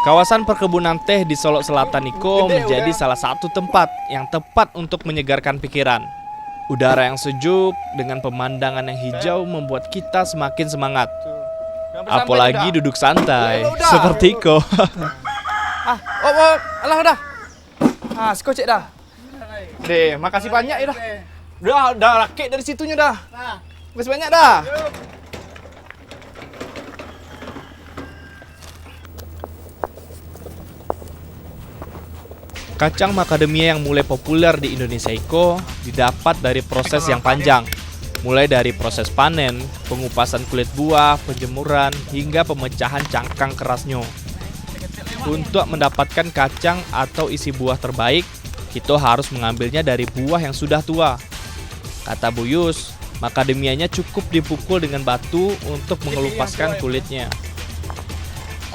Kawasan perkebunan teh di Solok Selatan Iko menjadi salah satu tempat yang tepat untuk menyegarkan pikiran. Udara yang sejuk dengan pemandangan yang hijau membuat kita semakin semangat. Apalagi duduk santai, seperti Iko. Alah udah. Skocek dah. Deh, makasih banyak ya dah. Udah rakit dari situnya dah. Makasih banyak dah. Kacang macadamia yang mulai populer di Indonesia Iko didapat dari proses yang panjang. Mulai dari proses panen, pengupasan kulit buah, penjemuran, hingga pemecahan cangkang kerasnya. Untuk mendapatkan kacang atau isi buah terbaik, kita harus mengambilnya dari buah yang sudah tua. Kata Bu Yus, macadamianya cukup dipukul dengan batu untuk mengelupaskan kulitnya.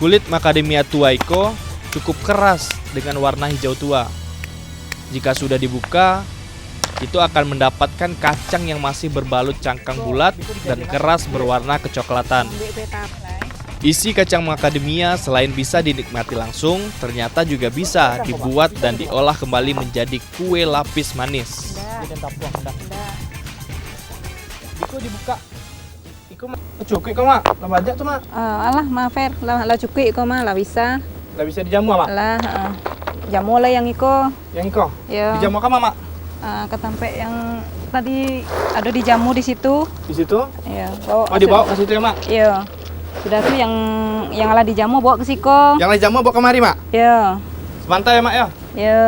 Kulit macadamia tua Iko cukup keras dengan warna hijau tua. Jika sudah dibuka, itu akan mendapatkan kacang yang masih berbalut cangkang bulat dan keras berwarna kecoklatan. Isi kacang macadamia selain bisa dinikmati langsung, ternyata juga bisa dibuat dan diolah kembali menjadi kue lapis manis. Iko dibuka. Iko cukup kok, Mak. Lah banyak tuh, Mak. Alah, Fer, lah cukup iko mah lah bisa. Lah bisa dijamu, Mak. Lah jamu lah yang iko. Yang Iko. Ya. Dijamu apa, Mak? Ketampe yang tadi ada di jamu di situ. Di situ? Iya. Oh, dibawa ke situ ya, Mak? Iya. Sudah tuh yang ala di jamu bawa ke siko. Yang lain jamu bawa kemari, Mak? Iya. Sebentar ya, Mak ya. Iya.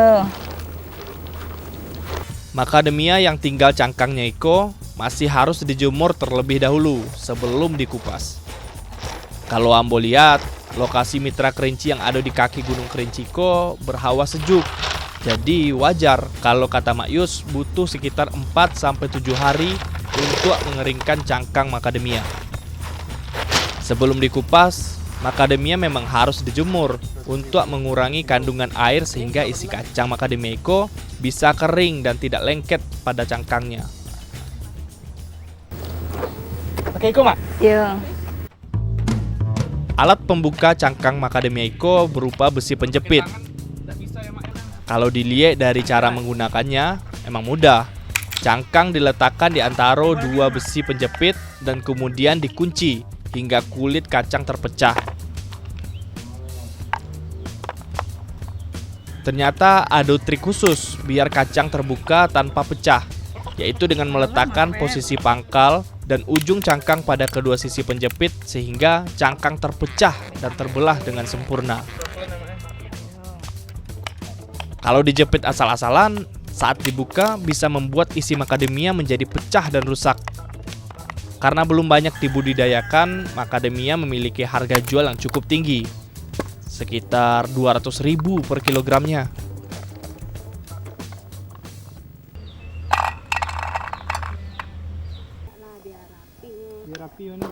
Macadamia yang tinggal cangkangnya Iko masih harus dijemur terlebih dahulu sebelum dikupas. Kalau Ambo lihat, lokasi Mitra Kerinci yang ada di kaki Gunung Kerinci Iko berhawa sejuk. Jadi wajar kalau kata Mak Yus butuh sekitar 4-7 hari untuk mengeringkan cangkang macadamia. Sebelum dikupas, macadamia memang harus dijemur untuk mengurangi kandungan air sehingga isi kacang macadamia Iko bisa kering dan tidak lengket pada cangkangnya. Pakai Iko, Mak? Iya. Alat pembuka cangkang macadamia Iko berupa besi penjepit. Kalau dilihat dari cara menggunakannya, emang mudah. Cangkang diletakkan di antara dua besi penjepit dan kemudian dikunci hingga kulit kacang terpecah. Ternyata ada trik khusus biar kacang terbuka tanpa pecah, yaitu dengan meletakkan posisi pangkal dan ujung cangkang pada kedua sisi penjepit sehingga cangkang terpecah dan terbelah dengan sempurna. Kalau dijepit asal-asalan, saat dibuka bisa membuat isi macadamia menjadi pecah dan rusak. Karena belum banyak dibudidayakan, macadamia memiliki harga jual yang cukup tinggi, sekitar 200.000 per kilogramnya. Biar rapi ini.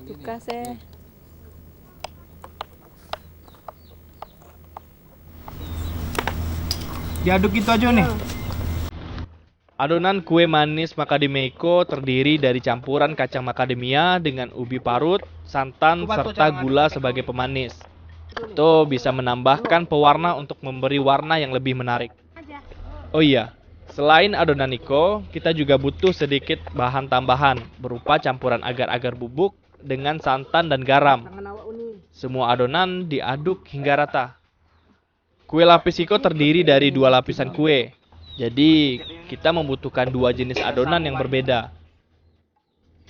Buka sih. Diaduk gitu aja nih. Adonan kue manis macadamia Iko terdiri dari campuran kacang macadamia dengan ubi parut, santan, serta gula sebagai pemanis. Itu bisa menambahkan pewarna untuk memberi warna yang lebih menarik. Oh iya, selain adonan Iko, kita juga butuh sedikit bahan tambahan berupa campuran agar-agar bubuk dengan santan dan garam. Semua adonan diaduk hingga rata. Kue lapis Iko terdiri dari 2 lapisan kue. Jadi, kita membutuhkan 2 jenis adonan yang berbeda.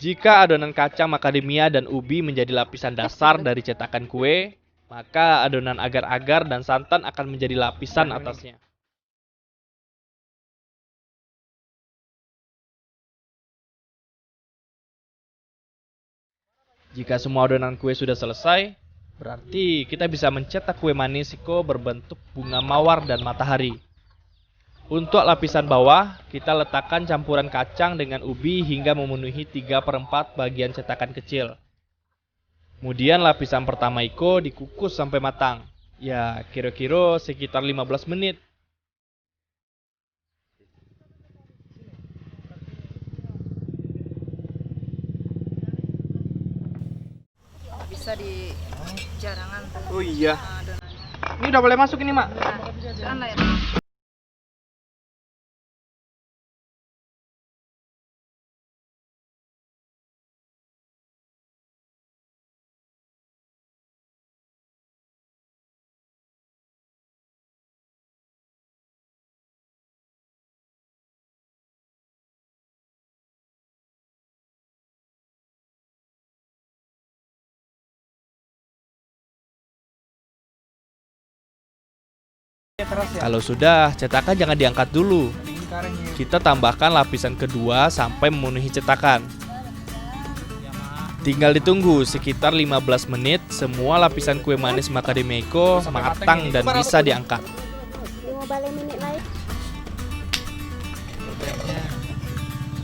Jika adonan kacang macadamia dan ubi menjadi lapisan dasar dari cetakan kue, maka adonan agar-agar dan santan akan menjadi lapisan atasnya. Jika semua adonan kue sudah selesai, berarti kita bisa mencetak kue manis Iko berbentuk bunga mawar dan matahari. Untuk lapisan bawah, kita letakkan campuran kacang dengan ubi hingga memenuhi 3/4 bagian cetakan kecil. Kemudian lapisan pertama Iko dikukus sampai matang. Ya, kira-kira sekitar 15 menit. bisa di jarangan tuh. Oh iya. Adonannya. Ini udah boleh masuk ini, Mak. Nah, kan lah ya. Kalau sudah, cetakan jangan diangkat dulu. Kita tambahkan lapisan kedua sampai memenuhi cetakan. Tinggal ditunggu sekitar 15 menit semua lapisan kue manis macadamia Iko matang dan bisa diangkat.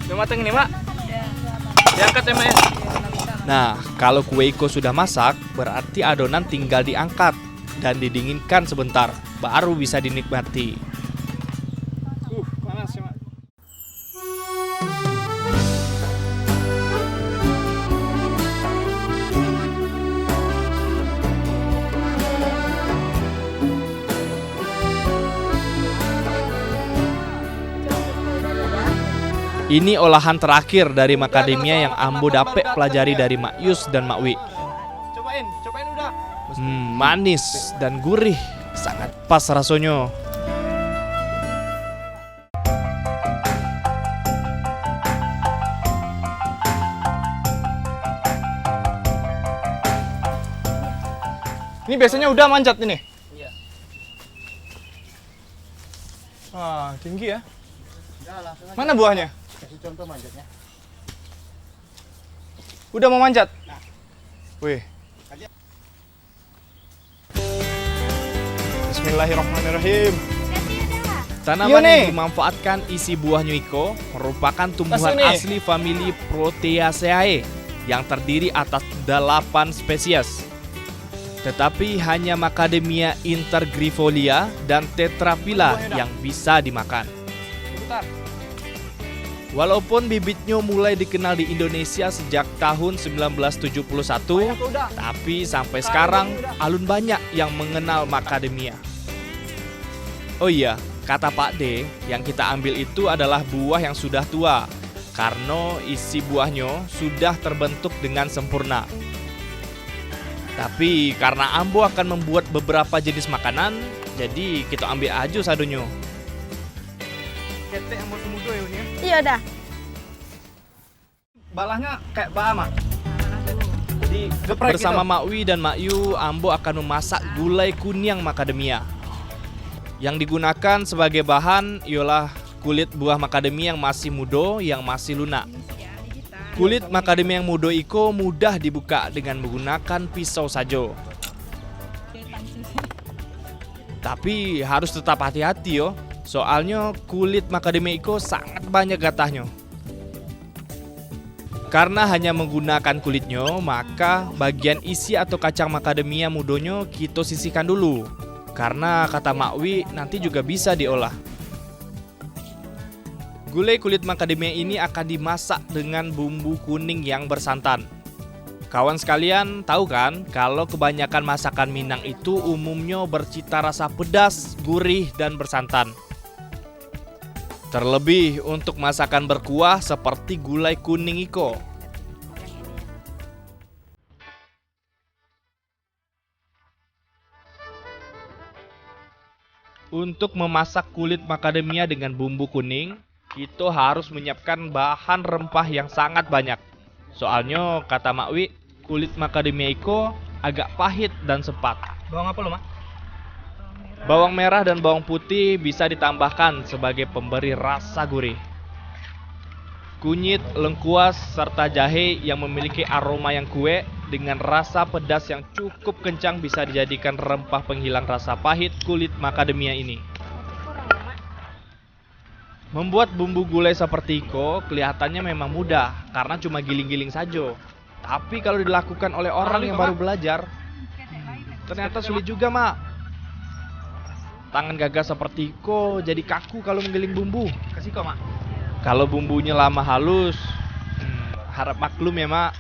Udah mateng nih, Mak. Diangkat ya, Mak ya. Nah, kalau kue Iko sudah masak, berarti adonan tinggal diangkat dan didinginkan sebentar, baru bisa dinikmati. Panas ya, Mak. Ini olahan terakhir dari macadamia yang Ambo dapet pelajari dari Mak Yus dan Mak Wi. Cobain udah. Manis dan gurih, sangat pas rasanya. Ini biasanya udah manjat ini. Iya. Ah, tinggi ya. Mana buahnya? Kasih contoh manjatnya. Udah mau manjat? Wih. Bismillahirrahmanirrahim. Tanaman Iya nih. yang dimanfaatkan isi buah Iko merupakan tumbuhan Kasih nih. asli famili Proteaceae yang terdiri atas 8 spesies. Tetapi hanya Macadamia intergrifolia dan Tetraphylla yang bisa dimakan. Sebentar. Walaupun bibitnya mulai dikenal di Indonesia sejak tahun 1971, tapi sampai sekarang alun banyak yang mengenal macadamia. Oh iya, kata Pak D, yang kita ambil itu adalah buah yang sudah tua, karena isi buahnya sudah terbentuk dengan sempurna. Tapi karena Ambo akan membuat beberapa jenis makanan, jadi kita ambil aja sadunya. Ketek yang masih muda ya ini. Iya dah. Balahnya kayak baa, Mak. Jadi geprek Bersama gitu. Mak Wi dan Mak Yu, Ambo akan memasak gulai kunyang macadamia. Yang digunakan sebagai bahan ialah kulit buah macadamia yang masih muda, yang masih lunak. Kulit macadamia yang muda Iko mudah dibuka dengan menggunakan pisau saja. Tapi harus tetap hati-hati yo, soalnya kulit macadamia Iko sangat banyak gatahnya. Karena hanya menggunakan kulitnya, maka bagian isi atau kacang macadamia mudanya kita sisihkan dulu. Karena kata Mak Wi nanti juga bisa diolah. Gulai kulit macadamia ini akan dimasak dengan bumbu kuning yang bersantan. Kawan sekalian tahu kan kalau kebanyakan masakan Minang itu umumnya bercita rasa pedas, gurih, dan bersantan. Terlebih untuk masakan berkuah seperti gulai kuning Iko. Untuk memasak kulit macadamia dengan bumbu kuning, kita harus menyiapkan bahan rempah yang sangat banyak. Soalnya kata Mak Wi, kulit macadamia Iko agak pahit dan sepat. Bawang apa lo, Mak? Bawang merah dan bawang putih bisa ditambahkan sebagai pemberi rasa gurih. Kunyit, lengkuas, serta jahe yang memiliki aroma yang kuat dengan rasa pedas yang cukup kencang bisa dijadikan rempah penghilang rasa pahit kulit macadamia ini. Membuat bumbu gulai seperti Iko kelihatannya memang mudah karena cuma giling-giling saja. Tapi kalau dilakukan oleh orang yang baru belajar, ternyata sulit juga, Mak. Tangan gagah seperti Iko jadi kaku kalau menggiling bumbu. Kasih kok, Mak. Kalau bumbunya lama halus, harap maklum ya, Mak.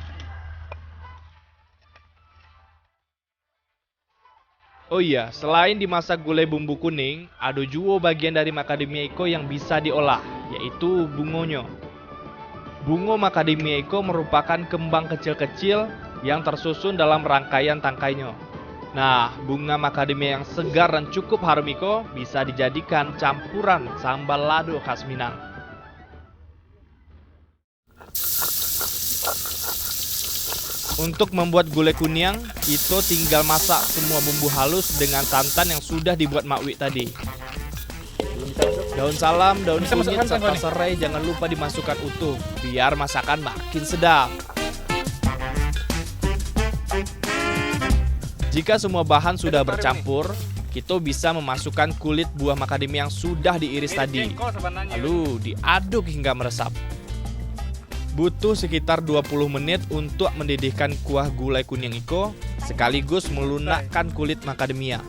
Oh iya, selain dimasak gulai bumbu kuning, ada juga bagian dari macadamia iko yang bisa diolah, yaitu bungonyo. Bungo macadamia iko merupakan kembang kecil-kecil yang tersusun dalam rangkaian tangkainya. Nah, bunga macadamia yang segar dan cukup harum iko bisa dijadikan campuran sambal lado khas Minang. Untuk membuat gulai kunyang, kita tinggal masak semua bumbu halus dengan santan yang sudah dibuat Mak Wi tadi. Daun salam, daun kunyit, serta serai jangan lupa dimasukkan utuh, biar masakan makin sedap. Jika semua bahan sudah bercampur, kita bisa memasukkan kulit buah macadamia yang sudah diiris tadi. Lalu diaduk hingga meresap. Butuh sekitar 20 menit untuk mendidihkan kuah gulai kunyang iko, sekaligus melunakkan kulit macadamia.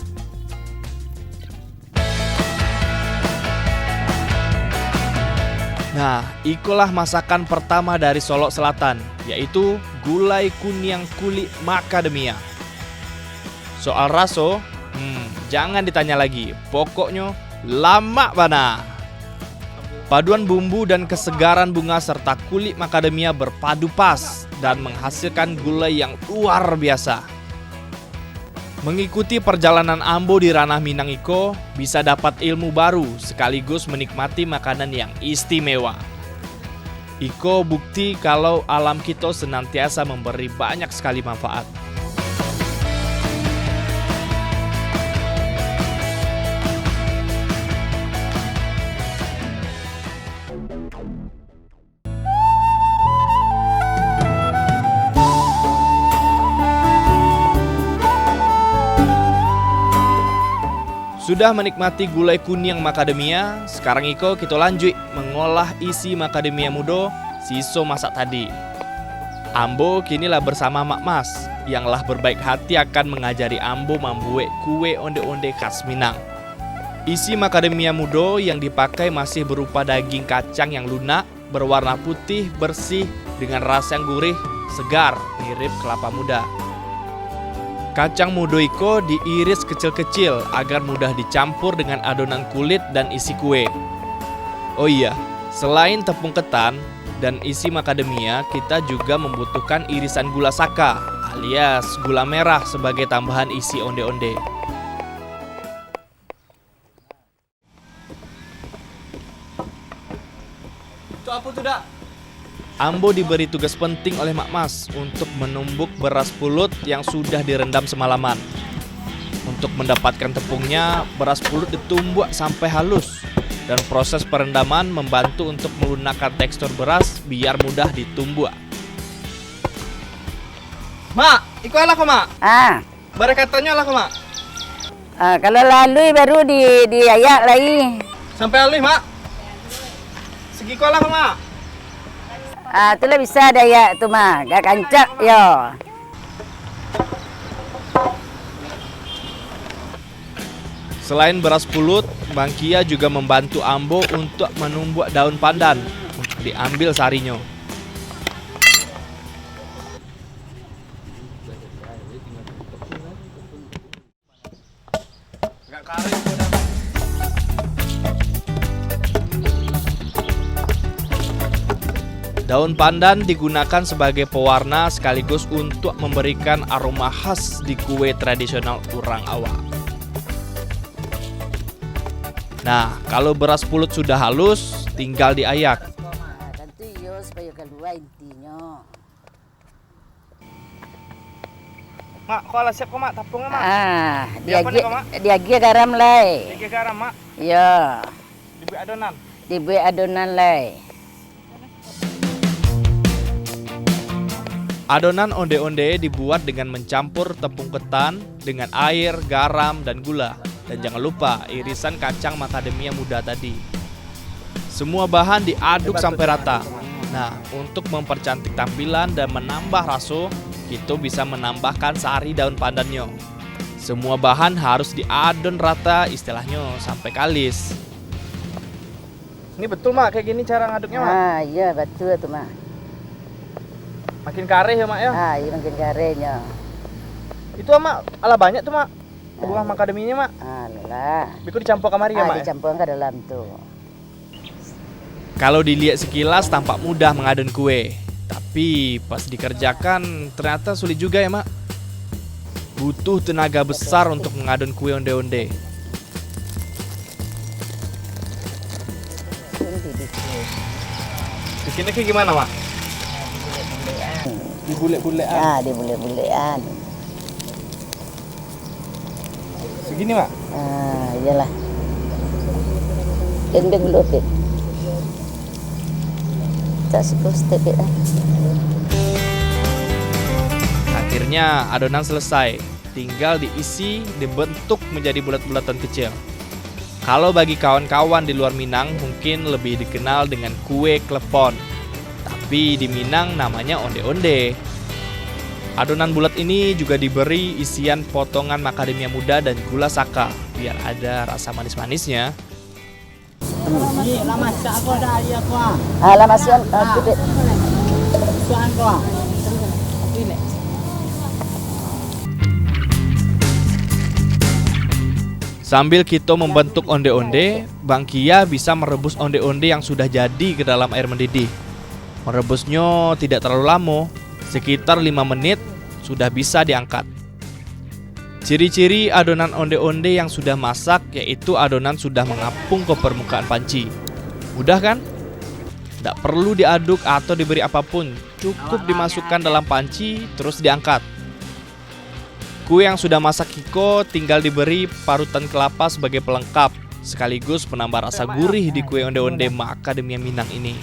Nah, ikulah masakan pertama dari Solok Selatan, yaitu gulai kunyang kulit macadamia. Soal raso, jangan ditanya lagi, pokoknya lama bana. Paduan bumbu dan kesegaran bunga serta kulit macadamia berpadu pas dan menghasilkan gulai yang luar biasa. Mengikuti perjalanan Ambo di ranah Minang iko bisa dapat ilmu baru sekaligus menikmati makanan yang istimewa. Iko bukti kalau alam kita senantiasa memberi banyak sekali manfaat. Sudah menikmati gulai kunyang macadamia, sekarang iko kita lanjut mengolah isi macadamia muda siso masak tadi. Ambo kinilah bersama Mak Mas yang lah berbaik hati akan mengajari Ambo membuat kue onde-onde khas Minang. Isi macadamia muda yang dipakai masih berupa daging kacang yang lunak, berwarna putih, bersih, dengan rasa yang gurih, segar, mirip kelapa muda. Kacang muda iko diiris kecil-kecil agar mudah dicampur dengan adonan kulit dan isi kue. Oh iya, selain tepung ketan dan isi macadamia, kita juga membutuhkan irisan gula saka alias gula merah sebagai tambahan isi onde-onde. Itu apa tuh, Dak? Ambo diberi tugas penting oleh Mak Mas untuk menumbuk beras pulut yang sudah direndam semalaman. Untuk mendapatkan tepungnya, beras pulut ditumbuk sampai halus. Dan proses perendaman membantu untuk melunakkan tekstur beras biar mudah ditumbuk. Mak, iko alah kok, Mak? Bare katanya alah kok, Mak? Kalau lalu baru diayak lagi. Sampai alih, Mak. Segi ko alah kok, Mak? Itulah bisa dayak tu mah, gak kancak yo. Selain beras pulut, Bang Kia juga membantu Ambo untuk menumbuk daun pandan untuk diambil sarinya. Daun pandan digunakan sebagai pewarna sekaligus untuk memberikan aroma khas di kue tradisional orang Awak. Nah, kalau beras pulut sudah halus, tinggal diayak. Tentu yo supaya keluar intinya. Mak, kok alah siap kok, Mak? Tapungnya, Mak. Diagi garam lai. Tiga garam, Mak. Yo, Dibuat adonan. dibuat adonan lai. Adonan onde-onde dibuat dengan mencampur tepung ketan dengan air, garam, dan gula. Dan jangan lupa irisan kacang macadamia muda tadi. Semua bahan diaduk sampai rata. Nah, untuk mempercantik tampilan dan menambah rasa, kita bisa menambahkan sari daun pandannya. Semua bahan harus diadon rata istilahnya sampai kalis. Ini betul, Mak, kayak gini cara ngaduknya, Mak? Iya betul tu mah. Makin kareh ya, Mak ya? Iya makin garenya. Itu, Mak, alah banyak tuh, Mak. buah macadamia ini, Mak. Alah. Biku dicampur kamari ya, Mak. Dicampur ke dalam tuh. Kalau dilihat sekilas tampak mudah mengadon kue, tapi pas dikerjakan ternyata sulit juga ya, Mak. Butuh tenaga besar untuk mengadon kue onde-onde. Bikinnya kayak gimana, Mak? Dibulet-buletan. Dibulet-buletan. Segini, Mak. Iyalah. Kendeng lupit. Tak step it. Akhirnya adonan selesai, tinggal diisi, dibentuk menjadi bulat-bulatan kecil. Kalau bagi kawan-kawan di luar Minang mungkin lebih dikenal dengan kue klepon, tapi di Minang namanya onde-onde. Adonan bulat ini juga diberi isian potongan macadamia muda dan gula saka biar ada rasa manis-manisnya. Alah masian lupit. Sambil kita membentuk onde-onde, Bang Kia bisa merebus onde-onde yang sudah jadi ke dalam air mendidih. Merebusnya tidak terlalu lama, sekitar 5 menit sudah bisa diangkat. Ciri-ciri adonan onde-onde yang sudah masak yaitu adonan sudah mengapung ke permukaan panci. Mudah kan? Tidak perlu diaduk atau diberi apapun, cukup dimasukkan dalam panci terus diangkat. Kue yang sudah masak Kiko tinggal diberi parutan kelapa sebagai pelengkap, sekaligus penambah rasa gurih di kue onde-onde macadamia Minang ini.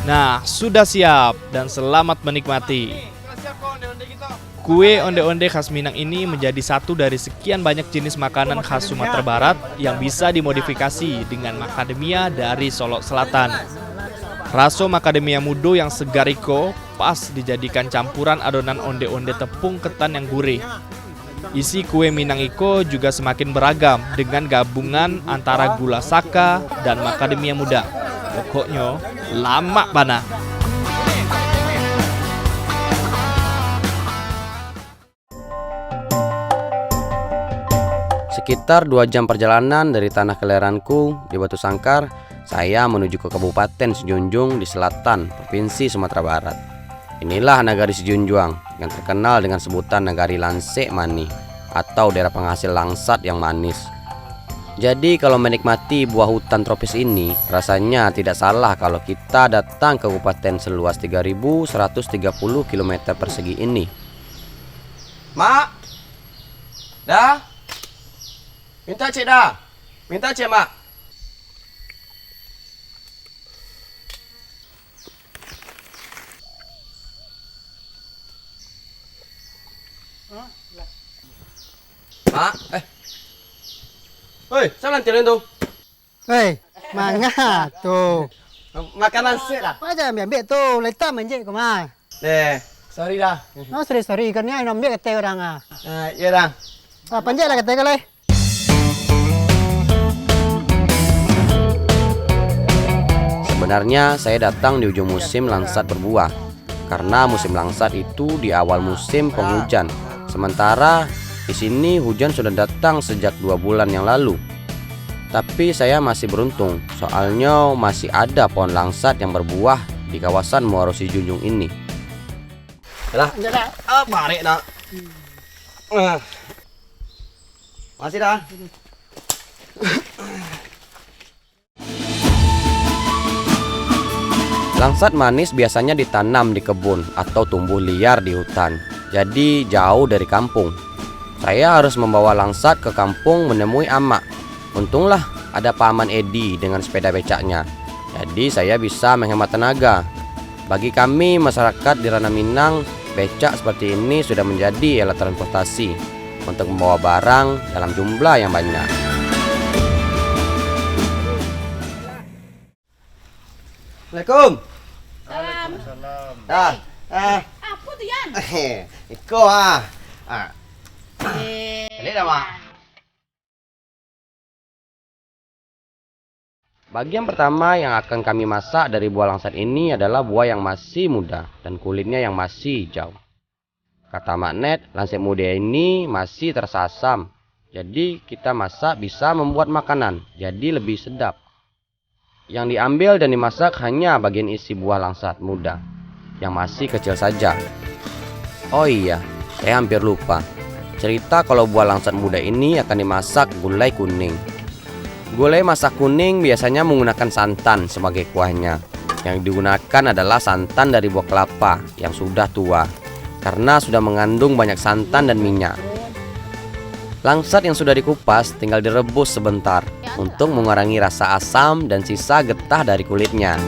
Nah, sudah siap dan selamat menikmati. Kue onde-onde khas Minang ini menjadi satu dari sekian banyak jenis makanan khas Sumatera Barat yang bisa dimodifikasi dengan macadamia dari Solok Selatan. Rasa macadamia muda yang segar iko pas dijadikan campuran adonan onde-onde tepung ketan yang gurih. Isi kue Minang iko juga semakin beragam dengan gabungan antara gula saka dan macadamia muda. Pokoknya lama bana. Sekitar 2 jam perjalanan dari tanah kelahiranku di Batu Sangkar, saya menuju ke Kabupaten Sejunjung di selatan Provinsi Sumatera Barat. Inilah Nagari Sejunjung yang terkenal dengan sebutan Nagari Lansek Mani atau daerah penghasil langsat yang manis. Jadi kalau menikmati buah hutan tropis ini, rasanya tidak salah kalau kita datang ke kabupaten seluas 3.130 km persegi ini. Mak. Dah. Minta cek dah. Minta cek, Mak. Mak, Hoi, saya lantirin tuh. Hei, mangga tuh. Makanan sih dah. Aja ambil tuh, letak menjek kemana? Sorry dah. No, sorry, ikannya yang ambil kata orang ah. Iya dah. Panjat lah kata kali. Sebenarnya saya datang di ujung musim langsat berbuah, karena musim langsat itu di awal musim penghujan. Sementara di sini hujan sudah datang sejak 2 bulan yang lalu. Tapi saya masih beruntung, soalnya masih ada pohon langsat yang berbuah di kawasan Muaro Sejunjung ini. Dah. Barik dah. Masih dah. Langsat manis biasanya ditanam di kebun atau tumbuh liar di hutan, jadi jauh dari kampung. Saya harus membawa langsat ke kampung menemui Amak. Untunglah ada Paman Edi dengan sepeda becaknya, jadi saya bisa menghemat tenaga. Bagi kami masyarakat di Ranah Minang, becak seperti ini sudah menjadi alat transportasi untuk membawa barang dalam jumlah yang banyak. Assalamualaikum. Salam. Dah. Apa tu Yan? Iko ah. Balik dah, Mak. Bagian pertama yang akan kami masak dari buah langsat ini adalah buah yang masih muda dan kulitnya yang masih hijau. Kata Mak Net, langsat muda ini masih terasa asam. Jadi kita masak bisa membuat makanan jadi lebih sedap. Yang diambil dan dimasak hanya bagian isi buah langsat muda yang masih kecil saja. Oh iya, saya hampir lupa. Cerita kalau buah langsat muda ini akan dimasak gulai kuning. Gulai masak kuning biasanya menggunakan santan sebagai kuahnya. Yang digunakan adalah santan dari buah kelapa yang sudah tua, karena sudah mengandung banyak santan dan minyak. Langsat yang sudah dikupas tinggal direbus sebentar untuk mengurangi rasa asam dan sisa getah dari kulitnya.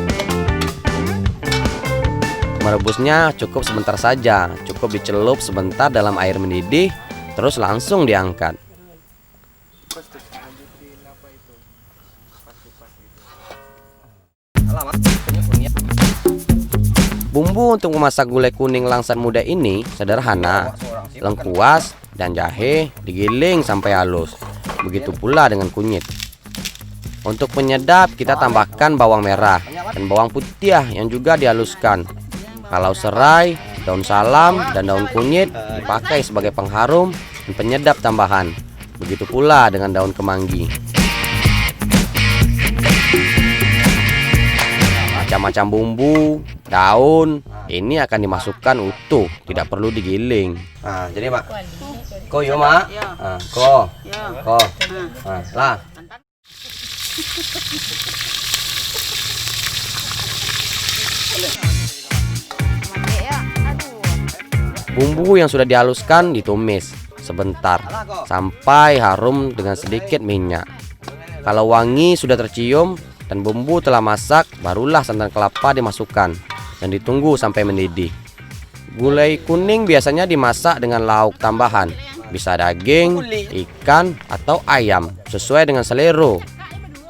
Merebusnya cukup sebentar saja, cukup dicelup sebentar dalam air mendidih, terus langsung diangkat. Bumbu untuk memasak gulai kuning langsat muda ini sederhana. Lengkuas dan jahe digiling sampai halus. Begitu pula dengan kunyit. Untuk penyedap kita tambahkan bawang merah dan bawang putih yang juga dihaluskan. Kalau serai, daun salam, dan daun kunyit dipakai sebagai pengharum dan penyedap tambahan. Begitu pula dengan daun kemangi. Macam-macam bumbu, daun, ini akan dimasukkan utuh, tidak perlu digiling. Nah, jadi Mak, ko yo Mak, ko, lah. Bumbu yang sudah dihaluskan ditumis sebentar sampai harum dengan sedikit minyak. Kalau wangi sudah tercium dan bumbu telah masak, barulah santan kelapa dimasukkan dan ditunggu sampai mendidih. Gulai kuning biasanya dimasak dengan lauk tambahan, bisa daging, ikan, atau ayam, sesuai dengan selera.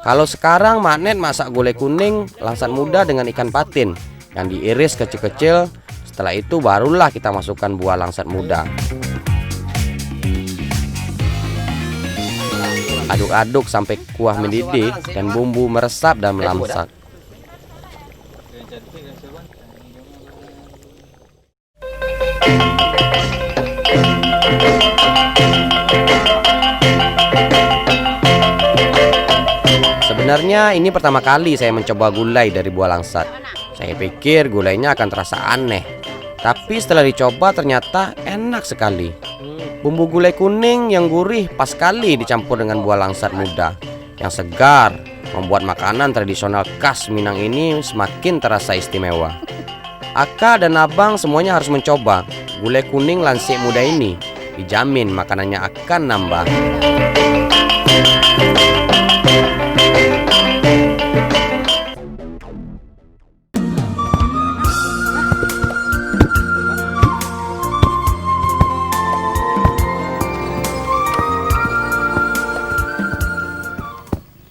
Kalau sekarang Mak Net masak gulai kuning langsat muda dengan ikan patin yang diiris kecil-kecil. Setelah itu barulah kita masukkan buah langsat muda. Aduk-aduk sampai kuah mendidih dan bumbu meresap dan melamsak. Sebenarnya ini pertama kali saya mencoba gulai dari buah langsat. Saya pikir gulainya akan terasa aneh, tapi setelah dicoba ternyata enak sekali. Bumbu gulai kuning yang gurih pas sekali dicampur dengan buah langsat muda yang segar, membuat makanan tradisional khas Minang ini semakin terasa istimewa. Aka dan abang semuanya harus mencoba gulai kuning langsat muda ini. Dijamin makanannya akan nambah.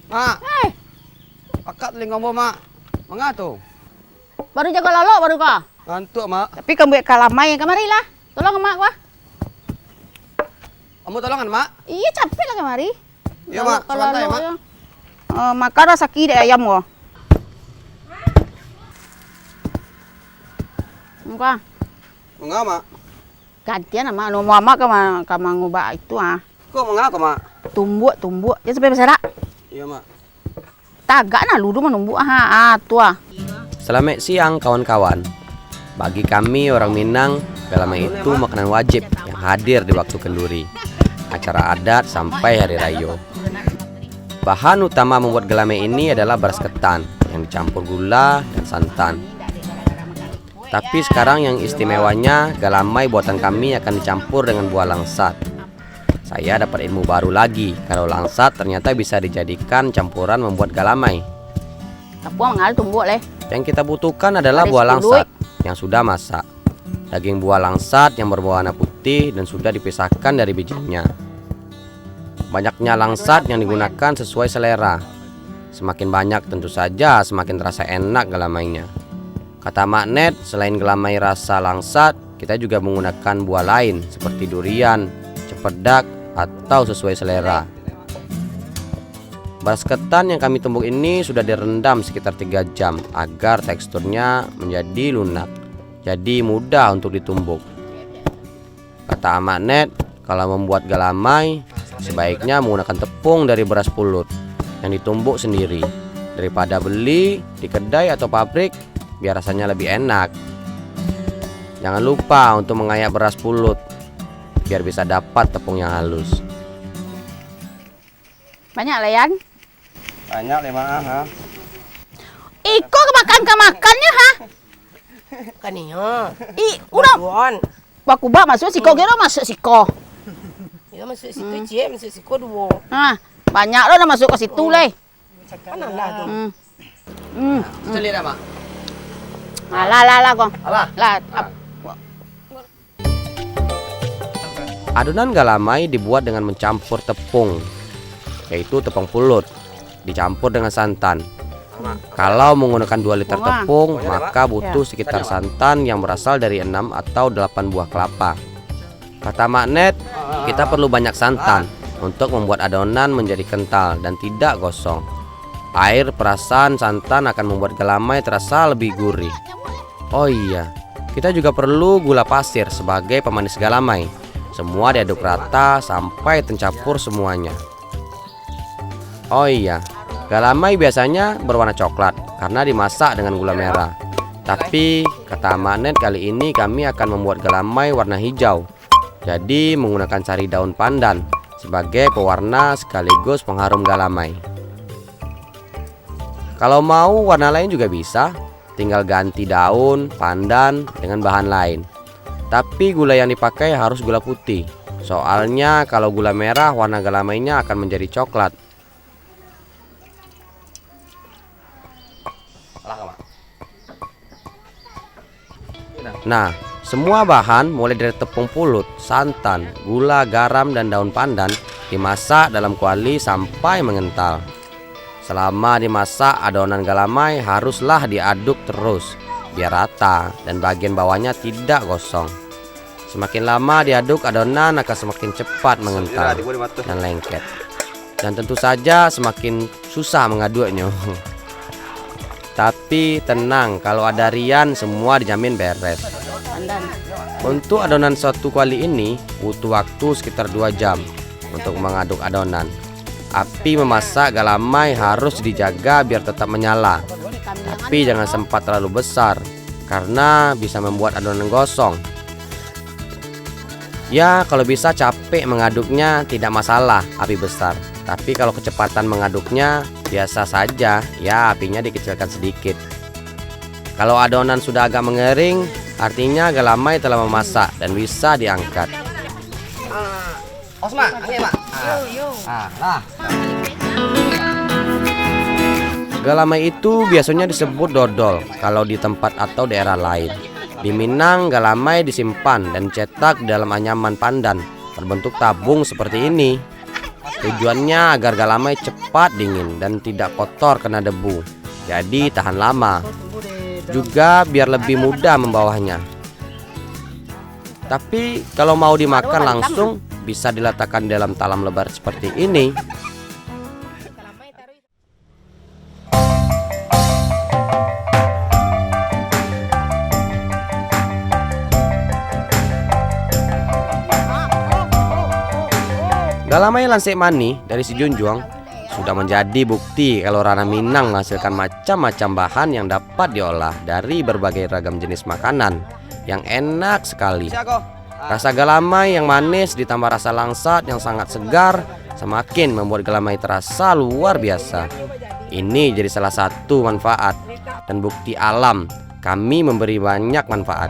Mak. Akak teling ngomong Mak. Mengapa tu? Baru jaga lalu baru kah? Ngantuk Mak. Tapi kamu buat kalamai kemarilah. Tolong mak wah. Kamu tolongan Mak? Iya capek lah kemari. Ya Mak, sebentar ya Mak. Makara sakit ayam wah. Muka. Mengapa Mak? Gantian sama no mama kama ngubah itu ah. Kok mengapa Mak? Tumbuk. Ya sampai besar. Iya Mak. Tagak nah ludu menumbuk tua. Selamat siang kawan-kawan. Bagi kami orang Minang, galamai itu makanan wajib yang hadir di waktu kenduri, acara adat sampai hari raya. Bahan utama membuat galamai ini adalah beras ketan yang dicampur gula dan santan. Tapi sekarang yang istimewanya, galamai buatan kami akan dicampur dengan buah langsat. Saya dapat ilmu baru lagi, kalau langsat ternyata bisa dijadikan campuran membuat galamai. Kapuang ngal tumbuk leh. Yang kita butuhkan adalah buah langsat yang sudah masak, daging buah langsat yang berwarna putih dan sudah dipisahkan dari bijinya. Banyaknya langsat yang digunakan sesuai selera. Semakin banyak tentu saja semakin terasa enak galamainya. Kata Mak Net, selain galamai rasa langsat, kita juga menggunakan buah lain seperti durian, cempedak, atau sesuai selera. Beras ketan yang kami tumbuk ini sudah direndam sekitar 3 jam agar teksturnya menjadi lunak, jadi mudah untuk ditumbuk. Kata Amak Net, kalau membuat galamai sebaiknya menggunakan tepung dari beras pulut yang ditumbuk sendiri daripada beli di kedai atau pabrik, biar rasanya lebih enak. Jangan lupa untuk mengayak beras pulut biar bisa dapat tepung yang halus. Banyak lah Yan. Banyak lima ha. Iko kemakannya ha. Kaninya. Udah Tuan. bakubak masuk siko kira masuk siko. Ya masuk situ cie, masuk siku dua. Nah, banyak lo udah masuk ke situ leh. Kanan lah tu. Celit dah, Mak. Lah kong. Alah. Lah. Adonan galamai dibuat dengan mencampur tepung, yaitu tepung pulut, dicampur dengan santan. Kalau menggunakan 2 liter tepung, maka butuh sekitar santan yang berasal dari 6 atau 8 buah kelapa. Kata Mak Net, kita perlu banyak santan untuk membuat adonan menjadi kental dan tidak gosong. Air perasan santan akan membuat galamai terasa lebih gurih. Oh iya, kita juga perlu gula pasir sebagai pemanis galamai. Semua diaduk rata sampai tercampur semuanya. Oh iya, galamai biasanya berwarna coklat karena dimasak dengan gula merah. Tapi kata Mak Net, kali ini kami akan membuat galamai warna hijau. Jadi menggunakan sari daun pandan sebagai pewarna sekaligus pengharum galamai. Kalau mau warna lain juga bisa, tinggal ganti daun pandan dengan bahan lain. Tapi gula yang dipakai harus gula putih. Soalnya kalau gula merah warna galamainya akan menjadi coklat. Nah, semua bahan mulai dari tepung pulut, santan, gula, garam, dan daun pandan dimasak dalam kuali sampai mengental. Selama dimasak, adonan galamai haruslah diaduk terus biar rata dan bagian bawahnya tidak gosong. Semakin lama diaduk, adonan akan semakin cepat mengental dan lengket. Dan tentu saja semakin susah mengaduknya. Tapi tenang, kalau ada Rian semua dijamin beres. Untuk adonan satu kuali ini butuh waktu sekitar 2 jam untuk mengaduk adonan. Api memasak galamai harus dijaga biar tetap menyala. Tapi jangan sempat terlalu besar karena bisa membuat adonan gosong. Ya, kalau bisa capek mengaduknya tidak masalah api besar. Tapi kalau kecepatan mengaduknya biasa saja, ya apinya dikecilkan sedikit. Kalau adonan sudah agak mengering, artinya galamai telah memasak dan bisa diangkat. Osma, angin, Mak. Nah. Galamai itu biasanya disebut dodol kalau di tempat atau daerah lain. Di Minang, galamai disimpan dan cetak dalam anyaman pandan berbentuk tabung seperti ini. Tujuannya agar galamai cepat dingin dan tidak kotor kena debu, jadi tahan lama. Juga biar lebih mudah membawanya. Tapi kalau mau dimakan langsung, bisa diletakkan dalam talam lebar seperti ini. Galamai lansik mani dari si Junjuang sudah menjadi bukti kalau Ranah Minang menghasilkan macam-macam bahan yang dapat diolah dari berbagai ragam jenis makanan yang enak sekali. Rasa galamai yang manis ditambah rasa langsat yang sangat segar semakin membuat galamai terasa luar biasa. Ini jadi salah satu manfaat dan bukti alam kami memberi banyak manfaat.